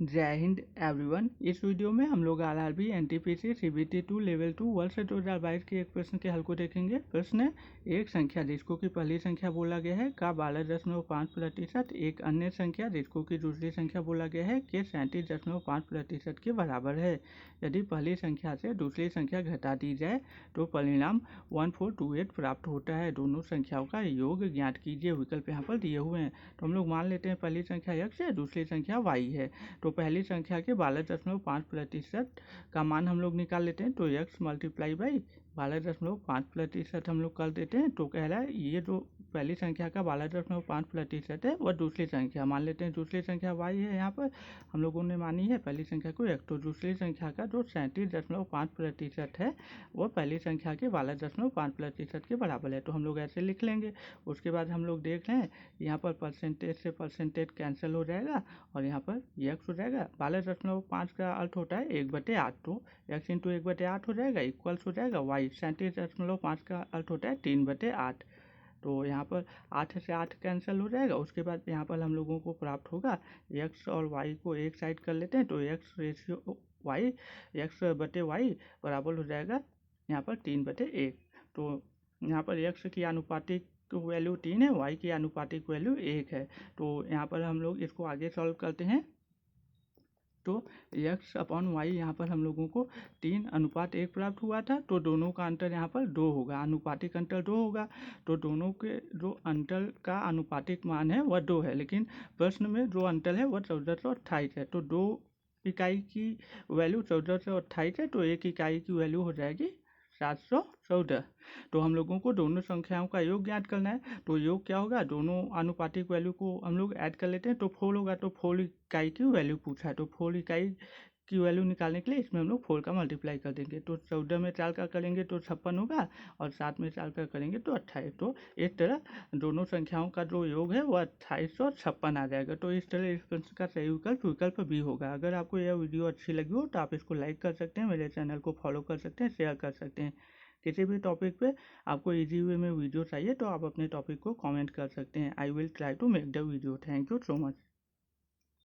जय हिंद एवरीवन। इस वीडियो में हम लोग आरआरबी एनटीपीसी सीबीटी 2 लेवल 2 वर्ष 2022 के एक प्रश्न के हल को देखेंगे। प्रश्न है, एक संख्या जिसको की पहली संख्या बोला गया है का 12.5% एक अन्य संख्या जिसको की दूसरी संख्या बोला गया है के 37.5% के बराबर है। यदि पहली संख्या से दूसरी संख्या घटा दी जाए तो परिणाम 1428 प्राप्त होता है। दोनों संख्याओं का योग ज्ञात कीजिए। विकल्प यहाँ पर दिए हुए हैं। तो हम लोग मान लेते हैं पहली संख्या x है, दूसरी संख्या y है। तो पहली संख्या के 12.5% का मान हम लोग निकाल लेते हैं। तो x मल्टीप्लाई बाई 12.5% हम लोग कर देते हैं। तो कह रहा है ये जो पहली संख्या का 12.5% है वह दूसरी संख्या मान लेते हैं। दूसरी संख्या y है, यहाँ पर हम लोगों ने मानी है पहली संख्या को x। तो दूसरी संख्या का जो 37.5% है वह पहली संख्या के 12.5% के बराबर है। तो हम लोग ऐसे लिख लेंगे। उसके बाद हम लोग देख रहे हैं यहाँ पर परसेंटेज से परसेंटेज कैंसिल हो जाएगा और यहाँ पर x हो जाएगा। 12.5 का अर्थ होता है 1/8। तो x इंटू 1/8 हो जाएगा इक्वल्स हो जाएगा y। 37.5 का अर्थ होता है 3/8। तो यहाँ पर 8 से 8 कैंसिल हो जाएगा। उसके बाद यहाँ पर हम लोगों को प्राप्त होगा x और y को एक साइड कर लेते हैं। तो x रेशियो y x/y बराबर हो जाएगा यहाँ पर 3/1। तो यहाँ पर x की अनुपातिक वैल्यू 3 है, y की अनुपातिक वैल्यू 1 है। तो यहाँ पर हम लोग इसको आगे सॉल्व करते हैं। तो x/y यहाँ पर हम लोगों को 3:1 प्राप्त हुआ था। तो दोनों का अंतर यहाँ पर 2 होगा, अनुपातिक अंतर 2 होगा। तो दोनों के जो अंतर का अनुपातिक मान है वह 2 है, लेकिन प्रश्न में जो अंतर है वह 1428 है। तो 2 इकाई की वैल्यू 1428 है, तो 1 इकाई की वैल्यू हो जाएगी 714। तो हम लोगों को दोनों संख्याओं का योग ज्ञात करना है। तो योग क्या होगा, दोनों अनुपातिक वैल्यू को हम लोग ऐड कर लेते हैं। तो 4 होगा। तो 4 इकाई की वैल्यू पूछा है, तो 4 इकाई की वैल्यू निकालने के लिए इसमें हम लोग 4 का मल्टीप्लाई कर देंगे। तो 14 में 4 का करेंगे तो 56 होगा और 7 में 4 का करेंगे तो 28। तो इस तरह दोनों संख्याओं का जो योग है वह 2856 आ जाएगा। तो इस तरह इस प्रश्न का सही विकल्प बी होगा। अगर आपको यह वीडियो अच्छी लगी हो तो आप इसको लाइक कर सकते हैं, मेरे चैनल को फॉलो कर सकते हैं, शेयर कर सकते हैं। किसी भी टॉपिक पे आपको इजी वे में वीडियो चाहिए तो आप अपने टॉपिक को कमेंट कर सकते हैं। I will try to make the video. Thank you so much.